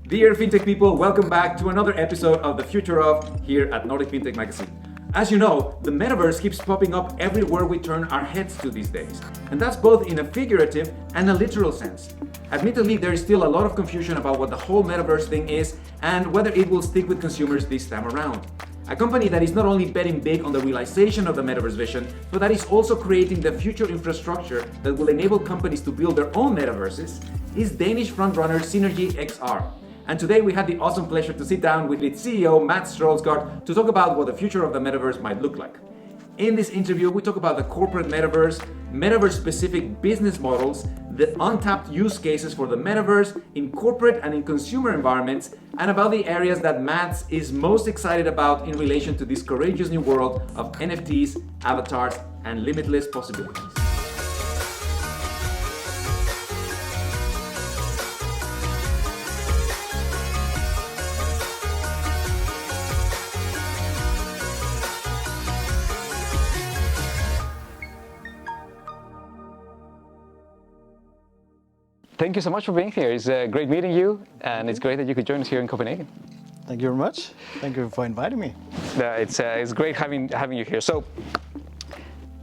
Dear FinTech people, welcome back to another episode of The Future Of here at Nordic FinTech Magazine. As you know, the Metaverse keeps popping up everywhere we turn our heads to these days. And that's both in a figurative and a literal sense. Admittedly, there is still a lot of confusion about what the whole Metaverse thing is and whether it will stick with consumers this time around. A company that is not only betting big on the realization of the Metaverse vision, but that is also creating the future infrastructure that will enable companies to build their own metaverses is Danish frontrunner Synergy XR. And today we had the awesome pleasure to sit down with its CEO, Matt Strolsgaard, to talk about what the future of the Metaverse might look like. In this interview, we talk about the corporate Metaverse, Metaverse-specific business models, the untapped use cases for the Metaverse in corporate and in consumer environments, and about the areas that Matt is most excited about in relation to this courageous new world of NFTs, avatars, and limitless possibilities. Thank you so much for being here. It's great meeting you, and it's great that you could join us here in Copenhagen. Thank you very much. Thank you for inviting me. It's great having you here. So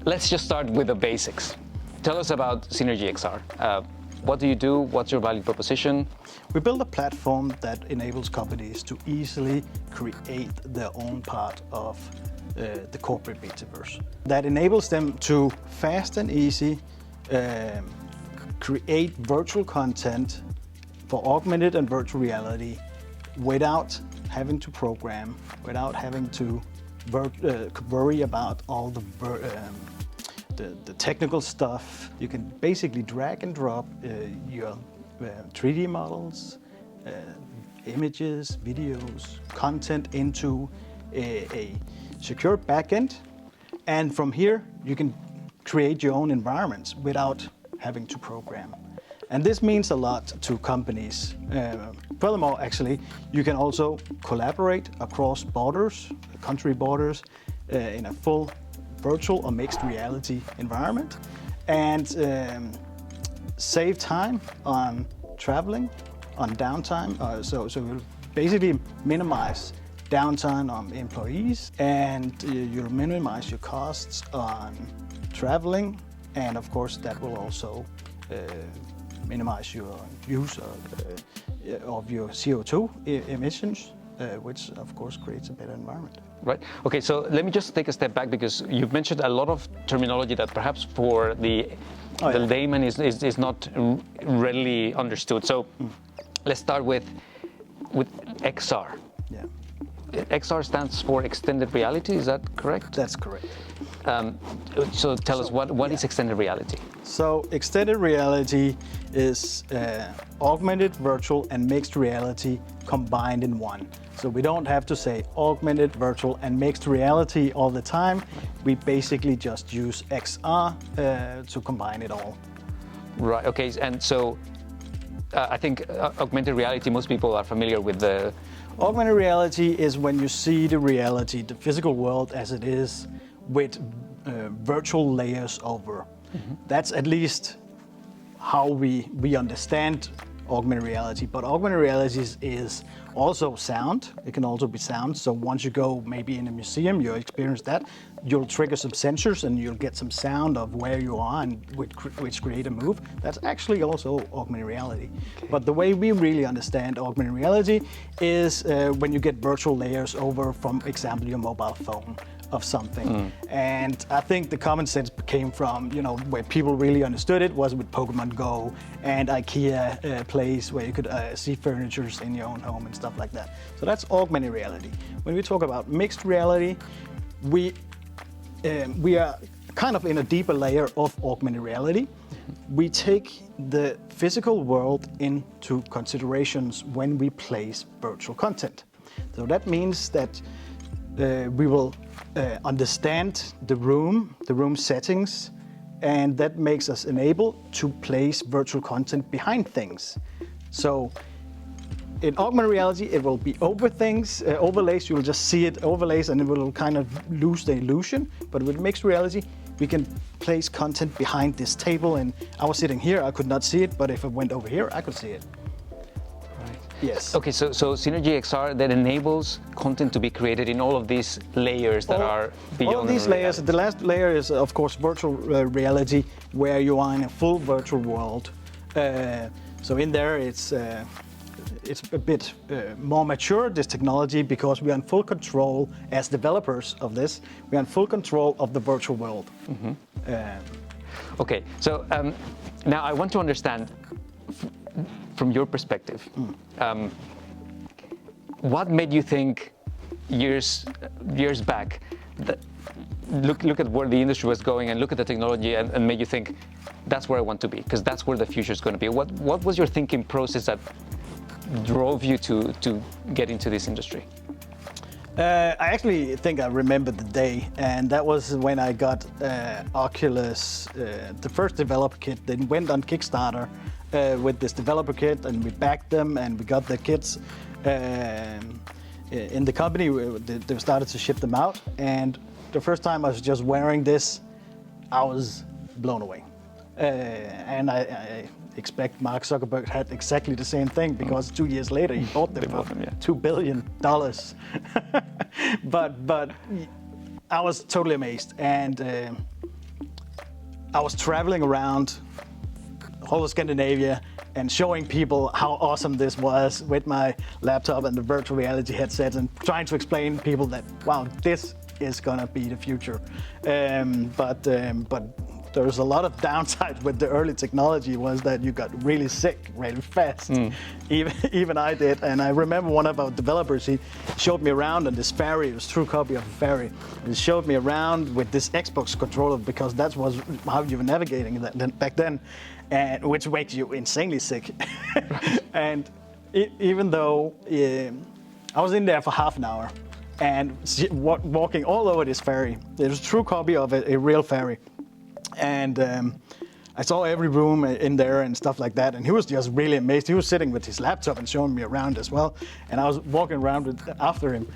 let's just start with the basics. Tell us about Synergy XR. What do you do? What's your value proposition? We build a platform that enables companies to easily create their own part of the corporate metaverse. That enables them to fast and easy create virtual content for augmented and virtual reality without having to program, without having to worry about all the technical stuff. You can basically drag and drop your 3D models, images, videos, content into a secure backend, and from here you can create your own environments without having to program. And this means a lot to companies. Furthermore, actually, you can also collaborate across borders, country borders, in a full virtual or mixed reality environment, and save time on traveling, on downtime. So you'll basically minimize downtime on employees, and you'll minimize your costs on traveling. And of course, that will also minimize your use of your CO2 emissions, which of course creates a better environment. Right. Okay, so let me just take a step back, because you've mentioned a lot of terminology that perhaps for the layman is not readily understood. So let's start with XR. Yeah. XR stands for extended reality, is that correct? That's correct. So tell us, what is extended reality? So extended reality is augmented, virtual, and mixed reality combined in one. So we don't have to say augmented, virtual, and mixed reality all the time. We basically just use XR to combine it all. Right, okay, and so I think augmented reality, most people are familiar with the... Augmented reality is when you see the reality, the physical world as it is, with virtual layers over. Mm-hmm. That's at least how we understand augmented reality. But augmented reality is also sound. It can also be sound. So once you go maybe in a museum, you experience that, you'll trigger some sensors and you'll get some sound of where you are and which create a move. That's actually also augmented reality. Okay. But the way we really understand augmented reality is when you get virtual layers over, for example, your mobile phone of something. And I think the common sense came from, where people really understood it was with Pokemon Go and IKEA place where you could see furniture in your own home and stuff like that. So that's augmented reality. When we talk about mixed reality, we are kind of in a deeper layer of augmented reality. We take the physical world into considerations when we place virtual content. So that means that we will understand the room settings, and that makes us enable to place virtual content behind things. So in augmented reality, it will be over things, overlays, you will just see it overlays and it will kind of lose the illusion. But with mixed reality, we can place content behind this table, and I was sitting here, I could not see it, but if I went over here, I could see it. Right. Yes. Okay, so Synergy XR that enables content to be created in all of these layers that are beyond. All of these layers. The last layer is, of course, virtual reality, where you are in a full virtual world. So in there, it's a bit more mature, this technology, because we are in full control as developers of this. We are in full control of the virtual world. Okay, so now I want to understand from your perspective, what made you think years back that look at where the industry was going and look at the technology and made you think that's where I want to be, because that's where the future is going to be? What was your thinking process that drove you to get into this industry? I actually think I remember the day, and that was when I got Oculus, the first developer kit. They went on Kickstarter with this developer kit, and we backed them, and we got the kits in the company. They started to ship them out, and the first time I was just wearing this, I was blown away. And I expect Mark Zuckerberg had exactly the same thing, because 2 years later he bought them for $2 billion. but I was totally amazed, and I was traveling around whole of Scandinavia and showing people how awesome this was with my laptop and the virtual reality headset, and trying to explain to people that, wow, this is gonna be the future. But there's a lot of downside with the early technology, was that you got really sick really fast. Even I did. And I remember one of our developers, he showed me around on this ferry. It was a true copy of a ferry. He showed me around with this Xbox controller, because that was how you were navigating that back then, and which makes you insanely sick. And even though I was in there for half an hour and walking all over this ferry, it was a true copy of a real ferry. And I saw every room in there and stuff like that, and he was just really amazed. He was sitting with his laptop and showing me around as well, and I was walking around after him.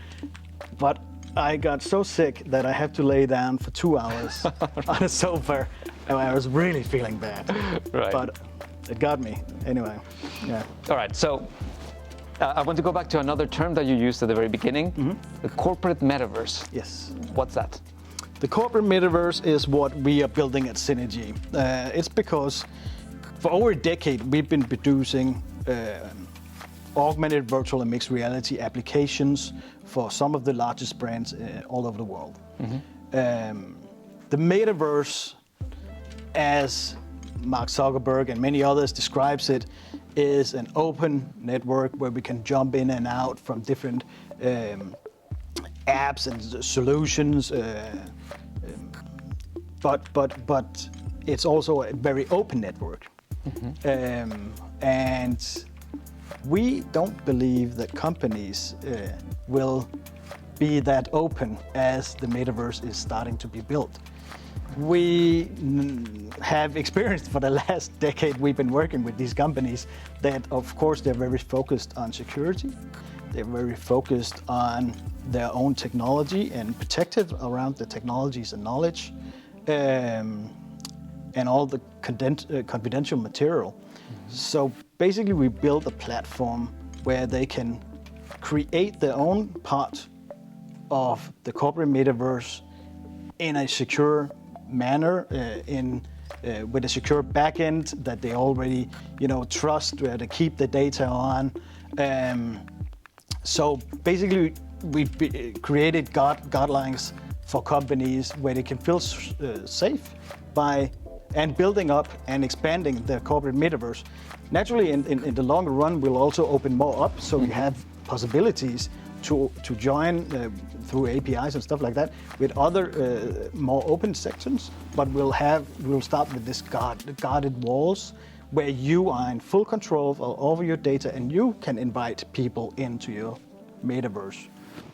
But I got so sick that I had to lay down for 2 hours on a sofa, and I was really feeling bad. Right. But it got me anyway. Yeah. All right, so I want to go back to another term that you used at the very beginning, the corporate metaverse. Yes. What's that? The corporate metaverse is what we are building at Synergy. It's because for over a decade we've been producing augmented virtual and mixed reality applications for some of the largest brands all over the world. The metaverse, as Mark Zuckerberg and many others describes it, is an open network where we can jump in and out from different apps and solutions, but it's also a very open network. And we don't believe that companies will be that open as the metaverse is starting to be built. We have experienced for the last decade we've been working with these companies that, of course, they're very focused on security. They're very focused on their own technology and protective around the technologies and knowledge, and all the confidential material. So basically we built a platform where they can create their own part of the corporate metaverse in a secure manner, with a secure backend that they already, trust, where they keep the data on. So basically, we created guidelines for companies where they can feel safe by building up and expanding their corporate metaverse. Naturally, in the longer run, we'll also open more up, so we have possibilities to join through APIs and stuff like that with other more open sections. But we'll start with this guarded walls, where you are in full control over your data and you can invite people into your metaverse.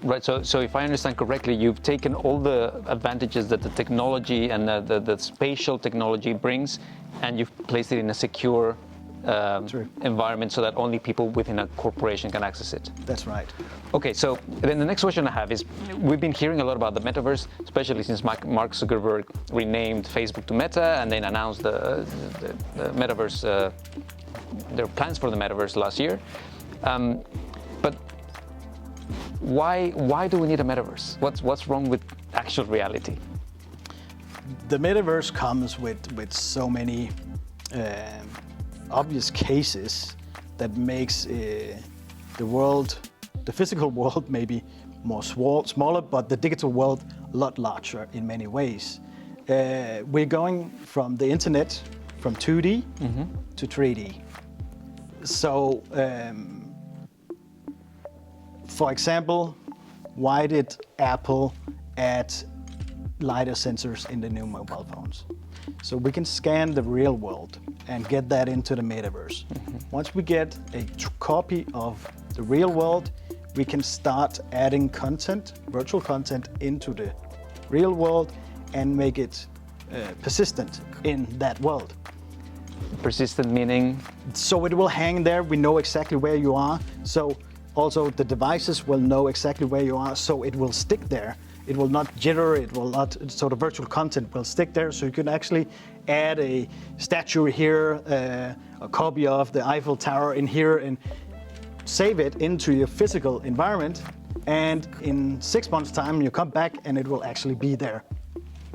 Right, so if I understand correctly, you've taken all the advantages that the technology and the spatial technology brings, and you've placed it in a secure environment so that only people within a corporation can access it. That's right. Okay, so then the next question I have is, we've been hearing a lot about the metaverse, especially since Mark Zuckerberg renamed Facebook to Meta and then announced the metaverse, their plans for the metaverse last year. But why do we need a metaverse? What's wrong with actual reality? The metaverse comes with so many obvious cases that makes the world, the physical world, maybe more smaller, but the digital world a lot larger in many ways. We're going from the internet, from 2D to 3D. So, for example, why did Apple add LiDAR sensors in the new mobile phones? So we can scan the real world and get that into the metaverse. Once we get a copy of the real world, we can start adding content, virtual content, into the real world and make it persistent in that world. Persistent meaning? So it will hang there, we know exactly where you are. So also the devices will know exactly where you are, so it will stick there. It will not jitter, it will not, so the virtual content will stick there. So you can actually add a statue here, a copy of the Eiffel Tower in here, and save it into your physical environment. And in 6 months' time, you come back and it will actually be there,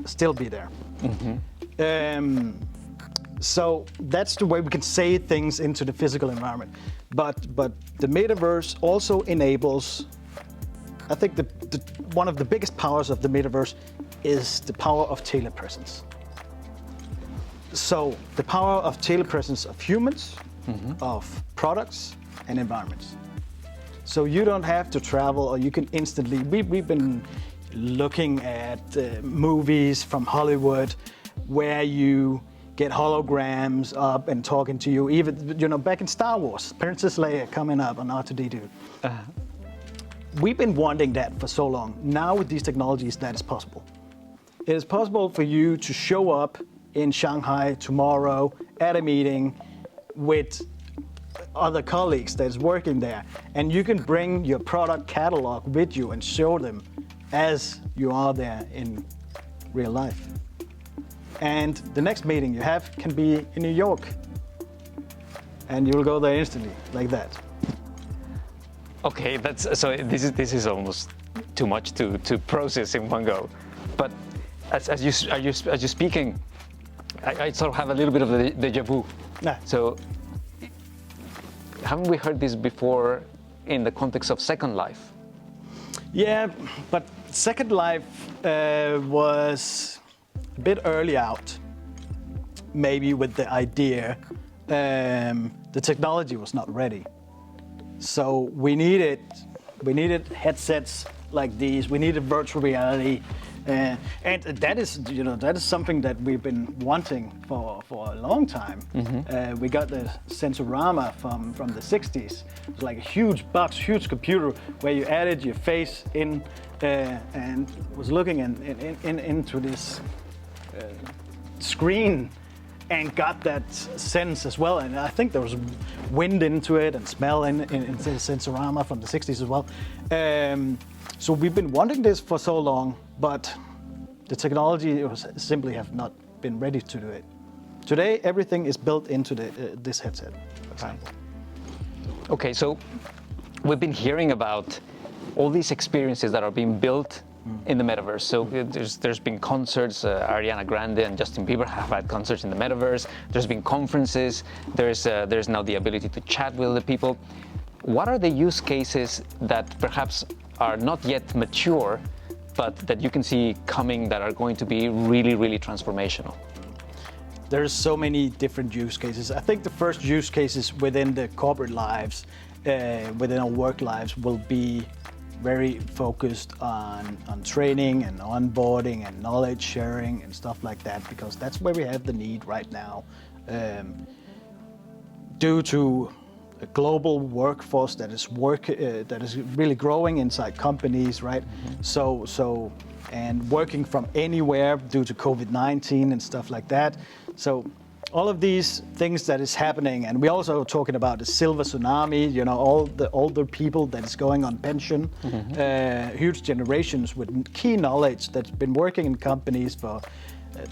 still be there. So that's the way we can save things into the physical environment. But the metaverse also enables, I think one of the biggest powers of the metaverse is the power of telepresence. So the power of telepresence of humans, of products and environments. So you don't have to travel, or you can instantly, we've been looking at movies from Hollywood where you get holograms up and talking to you. Even, back in Star Wars, Princess Leia coming up on R2-D2. We've been wanting that for so long. Now with these technologies, that is possible. It is possible for you to show up in Shanghai tomorrow at a meeting with other colleagues that's working there, and you can bring your product catalog with you and show them as you are there in real life. And the next meeting you have can be in New York, and you'll go there instantly, like that. Okay, so this is almost too much to process in one go. But as you're speaking, I sort of have a little bit of a déjà vu. Nah. So haven't we heard this before in the context of Second Life? Yeah, but Second Life was a bit early out, maybe with the idea. The technology was not ready. So we needed headsets like these. We needed virtual reality, and that is something that we've been wanting for a long time. We got the Sensorama from the 60s. It was like a huge box, huge computer where you added your face in and was looking into this screen. And got that sense as well. And I think there was wind into it and smell in the Sensorama from the 60s as well. So we've been wanting this for so long, but the technology simply have not been ready to do it. Today, everything is built into this headset, for example. Okay, so we've been hearing about all these experiences that are being built in the metaverse. So there's been concerts, Ariana Grande and Justin Bieber have had concerts in the metaverse. There's been conferences. There's now the ability to chat with the people. What are the use cases that perhaps are not yet mature, but that you can see coming that are going to be really, really transformational? There's so many different use cases. I think the first use cases within the corporate lives, within our work lives, will be very focused on training and onboarding and knowledge sharing and stuff like that, because that's where we have the need right now. Due to a global workforce that is really growing inside companies, right? So and working from anywhere due to COVID-19 and stuff like that. So all of these things that is happening, and we're also talking about the silver tsunami, all the older people that is going on pension, huge generations with key knowledge that's been working in companies for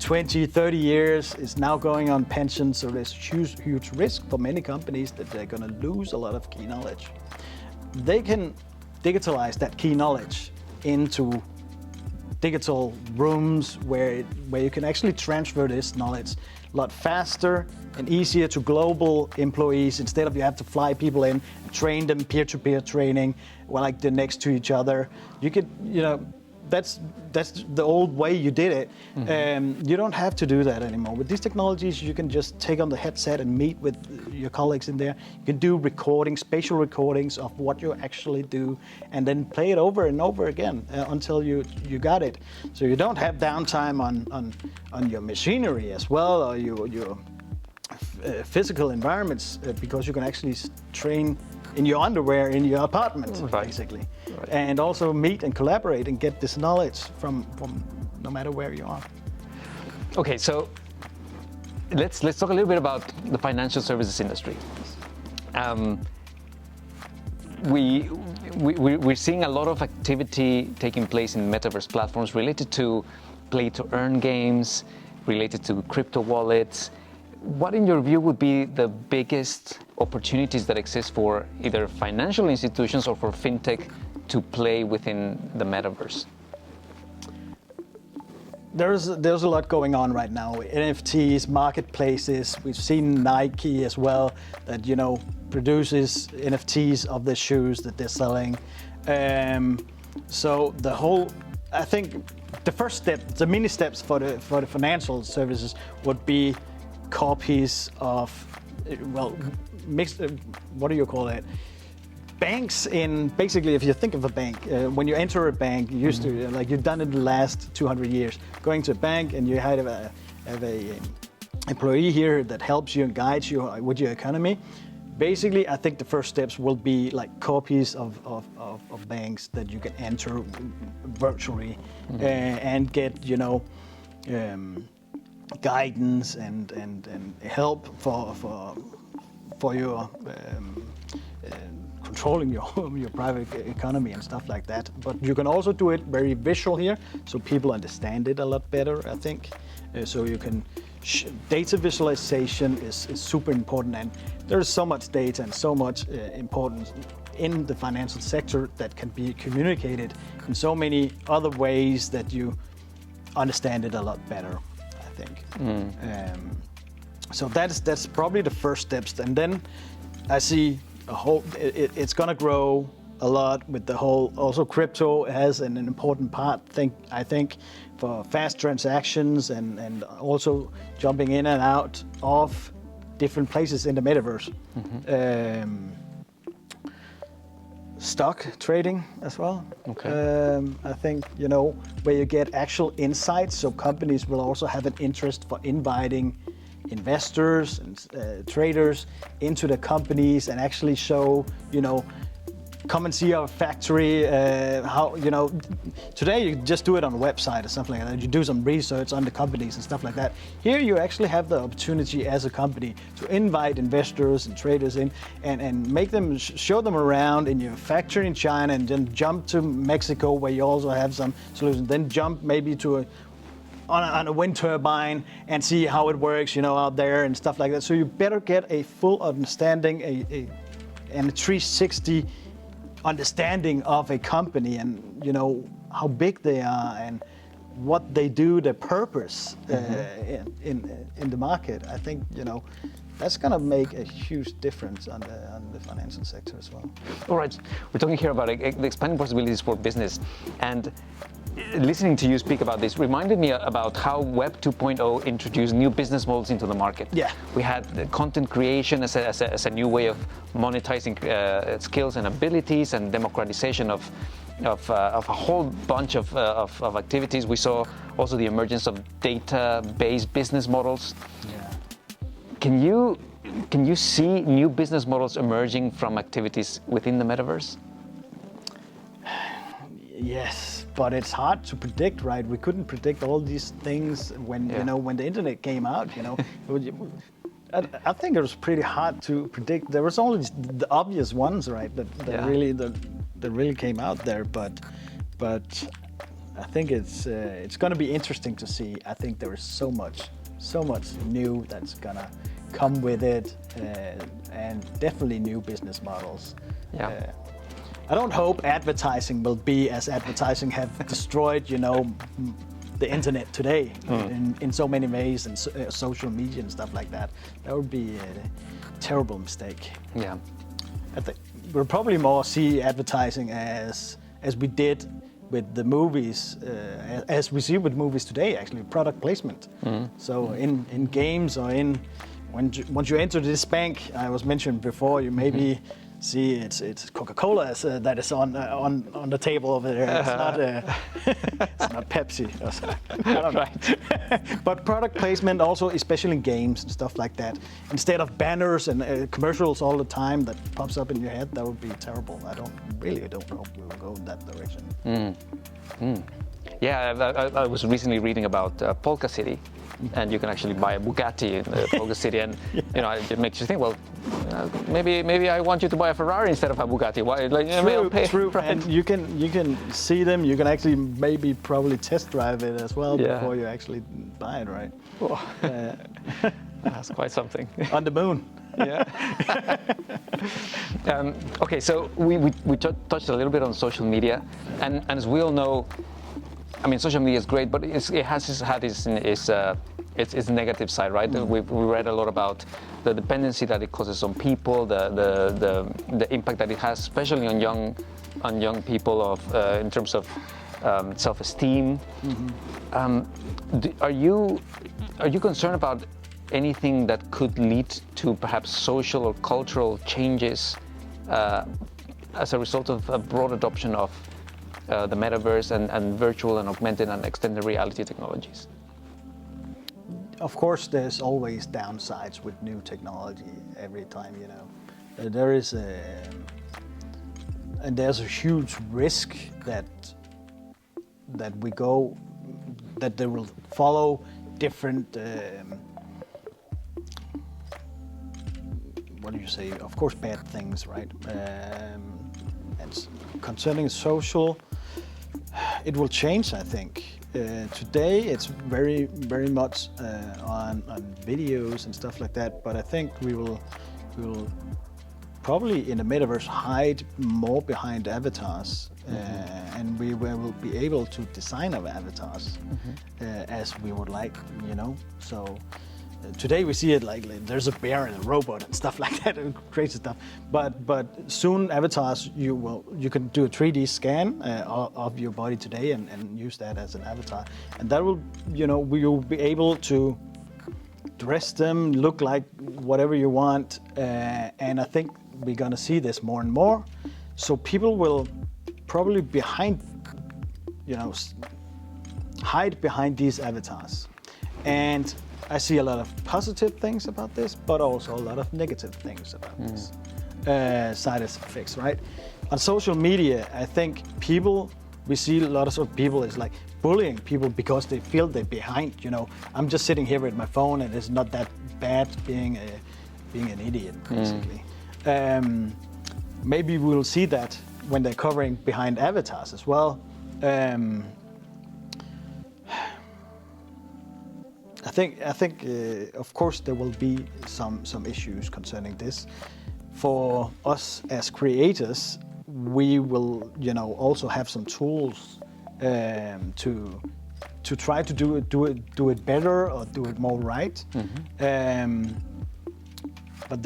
20, 30 years is now going on pension, so there's huge risk for many companies that they're going to lose a lot of key knowledge. They can digitalize that key knowledge into digital rooms where you can actually transfer this knowledge a lot faster and easier to global employees, instead of you have to fly people in and train them peer-to-peer training, like they're next to each other. You could, that's the old way you did it. You don't have to do that anymore. With these technologies, you can just take on the headset and meet with your colleagues in there. You can do recordings, spatial recordings of what you actually do, and then play it over and over again until you got it. So you don't have downtime on your machinery as well, or your physical environments, because you can actually train in your underwear in your apartment, basically. Right. And also meet and collaborate and get this knowledge from no matter where you are. Okay, so let's talk a little bit about the financial services industry. We're seeing a lot of activity taking place in metaverse platforms related to play-to-earn games, related to crypto wallets. What, in your view, would be the biggest opportunities that exist for either financial institutions or for fintech to play within the metaverse? There's a lot going on right now. NFTs, marketplaces. We've seen Nike as well that produces NFTs of the shoes that they're selling. So I think the first step, the mini steps for the financial services would be copies of, mixed, what do you call it? Banks in, basically, if you think of a bank, when you enter a bank, you used to, like you've done it the last 200 years, going to a bank and you have a employee here that helps you and guides you with your economy. Basically, I think the first steps will be like copies of banks that you can enter virtually and get, guidance and help for your controlling your private economy and stuff like that. But you can also do it very visual here, so people understand it a lot better, I think. So you can data visualization is super important, and there's so much data and so much importance in the financial sector that can be communicated in so many other ways that you understand it a lot better, I think. So that's probably the first steps, and then I see it's going to grow a lot with the whole. Also, crypto has an important part. I think for fast transactions and also jumping in and out of different places in the metaverse. Stock trading as well. Okay. I think where you get actual insights, so companies will also have an interest for inviting investors and traders into the companies and actually show, come and see our factory. How today you just do it on a website or something like that. You do some research on the companies and stuff like that. Here you actually have the opportunity as a company to invite investors and traders in and make them show them around in your factory in China, and then jump to Mexico where you also have some solutions. Then jump maybe to on a wind turbine and see how it works, out there and stuff like that. So you better get a full understanding, and a 360 understanding of a company, and how big they are and what they do, their purpose in the market. I think that's going to make a huge difference on the financial sector as well. All right, we're talking here about the expanding possibilities for business, and listening to you speak about this reminded me about how Web 2.0 introduced new business models into the market. Yeah. We had content creation as a new way of monetizing skills and abilities, and democratization of a whole bunch of activities. We saw also the emergence of data-based business models. Yeah. Can you see new business models emerging from activities within the metaverse? Yes, but it's hard to predict, right? We couldn't predict all these things when when the internet came out. I think it was pretty hard to predict. There was only the obvious ones, right? That really came out there. But I think it's going to be interesting to see. I think there is so much new that's gonna come with it, and definitely new business models. Yeah. I don't hope advertising will be as advertising have destroyed, the internet today in so many ways, and social media and stuff like that. That would be a terrible mistake. Yeah. I think we'll probably more see advertising as we did with the movies, as we see with movies today, actually, product placement. So in games or once you enter this bank, I was mentioned before, you maybe see it's Coca-Cola that is on the table over there. It's not it's not Pepsi. I don't know. Right. But product placement also, especially in games and stuff like that. Instead of banners and commercials all the time that pops up in your head, that would be terrible. I don't hope we will go in that direction. Yeah, I was recently reading about Polka City, and you can actually buy a Bugatti in Polka City, and it makes you think. Well, maybe I want you to buy a Ferrari instead of a Bugatti. Why? True. Right? And you can see them. You can actually maybe probably test drive it as well before you actually buy it, right? That's quite something. On the moon. Yeah. Okay, so we touched a little bit on social media, and as we all know, I mean, social media is great, but it has had its negative side, right? We read a lot about the dependency that it causes on people, the impact that it has, especially on young people in terms of self-esteem. Are you concerned about anything that could lead to perhaps social or cultural changes as a result of a broad adoption of the metaverse and virtual and augmented and extended reality technologies? Of course, there's always downsides with new technology every time, there's a huge risk that they will follow different what do you say? Of course, bad things, right? And concerning social, it will change, I think. Today, it's very, very much on videos and stuff like that. But I think we will probably in the metaverse hide more behind avatars, and we will be able to design our avatars as we would like, So. Today we see it like there's a bear and a robot and stuff like that, crazy stuff. But soon avatars, you can do a 3D scan of your body today and use that as an avatar, and that will we will be able to dress them, look like whatever you want, and I think we're gonna see this more and more. So people will probably hide behind these avatars, and I see a lot of positive things about this, but also a lot of negative things about this. Side effects, right? On social media, I think we see a lot of people is like bullying people because they feel they're behind. I'm just sitting here with my phone, and it's not that bad being an idiot, basically. Maybe we'll see that when they're covering behind avatars as well. I think, of course, there will be some issues concerning this. For us as creators, we will, also have some tools to try to do it better or do it more right. But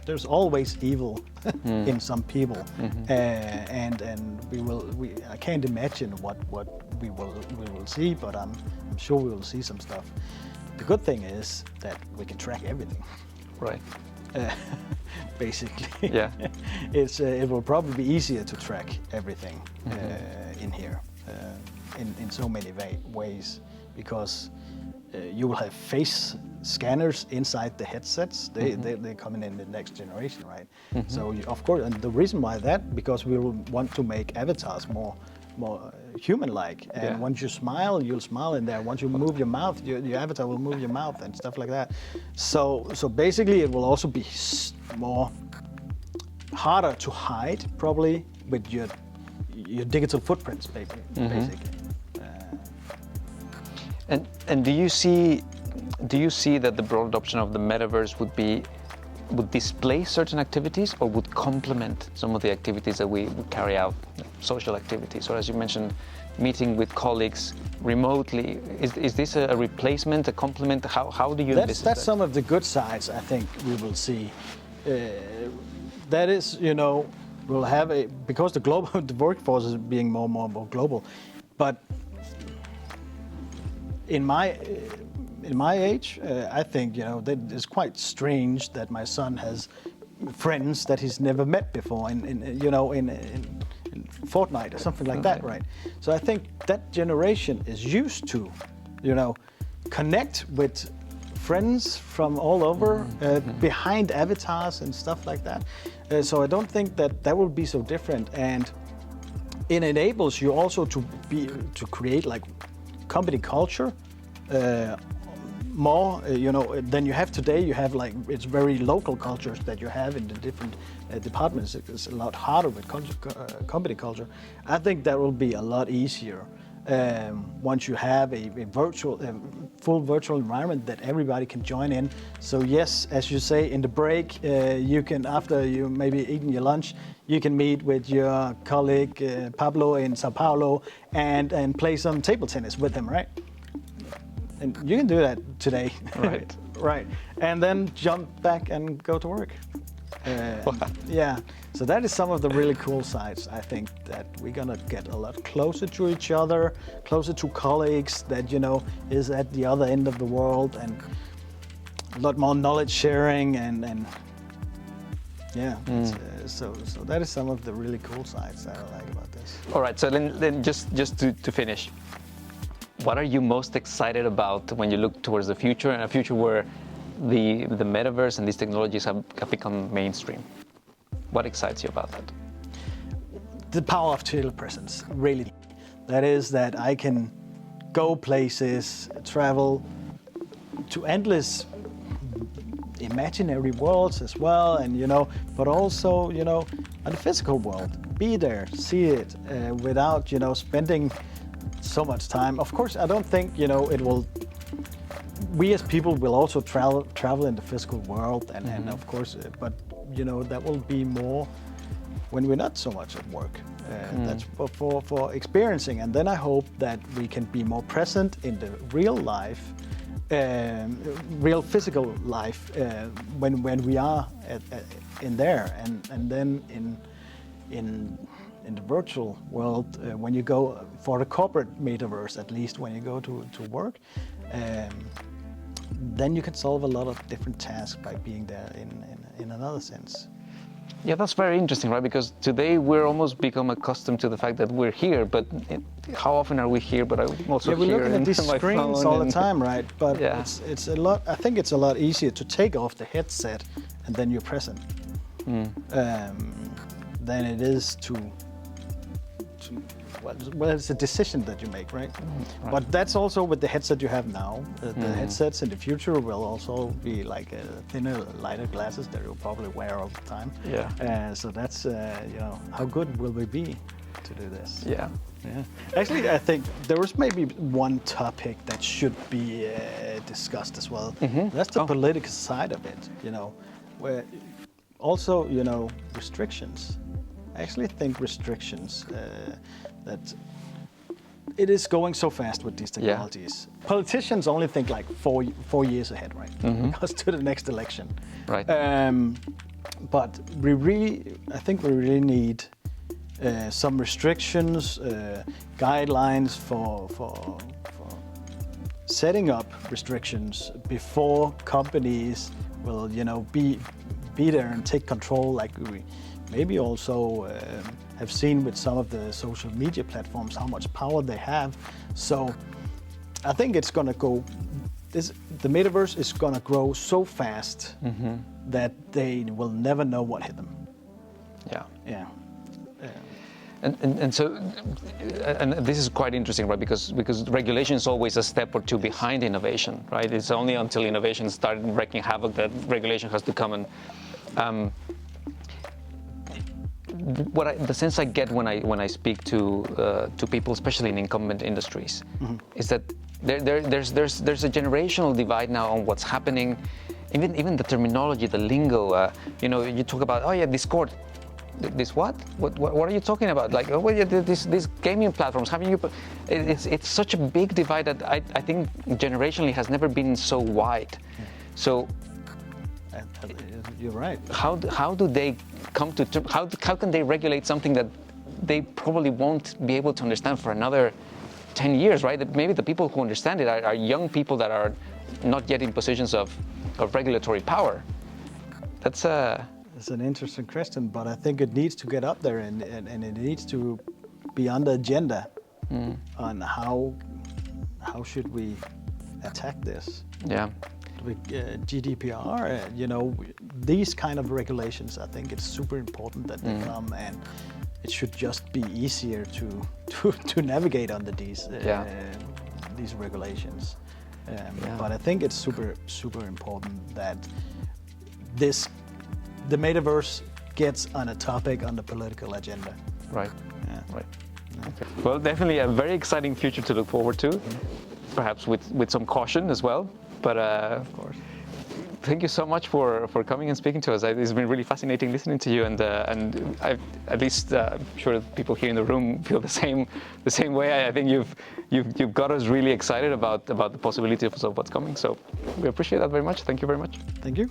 there's always evil in some people, and I can't imagine what we will see, but I'm sure we will see some stuff. The good thing is that we can track everything. Right. Basically. Yeah. It will probably be easier to track everything in here in so many ways, because you will have face scanners inside the headsets. They're coming in the next generation, right? So of course, and the reason why because we will want to make avatars more human-like. And once you smile, you'll smile in there. Once you move your mouth, your avatar will move your mouth and stuff like that. So basically, it will also be more harder to hide, probably, with your digital footprints, basically. And do you see that the broad adoption of the metaverse would displace certain activities or would complement some of the activities that we carry out, social activities, or as you mentioned, meeting with colleagues remotely? Is this a replacement, a complement? How do you envisage that? That's some of the good sides I think we will see. That is, we'll have because the workforce is being more and more global, but in my age, I think that it's quite strange that my son has friends that he's never met before in Fortnite or something like that, right? So I think that generation is used to, connect with friends from all over behind avatars and stuff like that. So I don't think that will be so different, and it enables you also to create like company culture more than you have today. You have it's very local cultures that you have in the different departments. It's a lot harder with company culture. I think that will be a lot easier once you have a full virtual environment that everybody can join in. So yes, as you say, in the break, you can, after you maybe eaten your lunch, you can meet with your colleague Pablo in Sao Paulo and play some table tennis with him, right? And you can do that today. Right. Right. And then jump back and go to work. Yeah. So that is some of the really cool sides. I think that we're going to get a lot closer to each other, closer to colleagues that, is at the other end of the world, and a lot more knowledge sharing and yeah. So that is some of the really cool sides that I like about this. All right. So then just to finish, what are you most excited about when you look towards the future, and a future where the metaverse and these technologies have become mainstream? What excites you about that? The power of telepresence, really. That is that I can go places, travel to endless imaginary worlds as well, and but also in the physical world, be there, see it, without spending so much time. Of course, I don't think it will. We as people will also travel in the physical world, and of course, but that will be more when we're not so much at work. That's for experiencing, and then I hope that we can be more present in the real life, real physical life, when we are in there, and then in the virtual world, when you go for the corporate metaverse, at least when you go to work, then you can solve a lot of different tasks by being there in another sense. Yeah, that's very interesting, right? Because today we're almost become accustomed to the fact that we're here, but how often are we here? But I'm also we're here looking at these screens all the time, right? But it's a lot. I think it's a lot easier to take off the headset and then you're present than it is to well, it's a decision that you make, right? Right. But that's also with the headset you have now. The headsets in the future will also be like thinner, lighter glasses that you'll probably wear all the time. Yeah. So that's how good will we be to do this? Yeah. Yeah. Actually, I think there was maybe one topic that should be discussed as well. That's the political side of it. Where also restrictions. I actually think restrictions, that it is going so fast with these technologies. Yeah. Politicians only think like 4 years ahead, right? Because to the next election. Right. But I think we really need some restrictions, guidelines for setting up restrictions before companies will, be there and take control, like we maybe also have seen with some of the social media platforms how much power they have. So I think it's gonna go. The metaverse is gonna grow so fast that they will never know what hit them. Yeah. Yeah. And so this is quite interesting, right? Because regulation is always a step or two behind innovation, right? It's only until innovation started wreaking havoc that regulation has to come. And the sense I get when I speak to people, especially in incumbent industries, is that there's a generational divide now on what's happening. Even the terminology, the lingo. You talk about, oh yeah, Discord. This what? What are you talking about? Like, oh, well, these gaming platforms. It's such a big divide that I think generationally has never been so wide. So you're right. How do they come to terms? How can they regulate something that they probably won't be able to understand for another 10 years, right? Maybe the people who understand it are young people that are not yet in positions of regulatory power. It's an interesting question, but I think it needs to get up there and it needs to be on the agenda on how should we attack this. Yeah. With GDPR, these kind of regulations, I think it's super important that they come, and it should just be easier to navigate under these regulations. But I think it's super important that the metaverse gets on a topic on the political agenda. Right. Yeah. Right. Okay. Well, definitely a very exciting future to look forward to, perhaps with some caution as well. But of course. Thank you so much for coming and speaking to us. It's been really fascinating listening to you, and I've, at least I'm sure people here in the room feel the same way. I think you've got us really excited about the possibility of what's coming. So we appreciate that very much. Thank you very much. Thank you.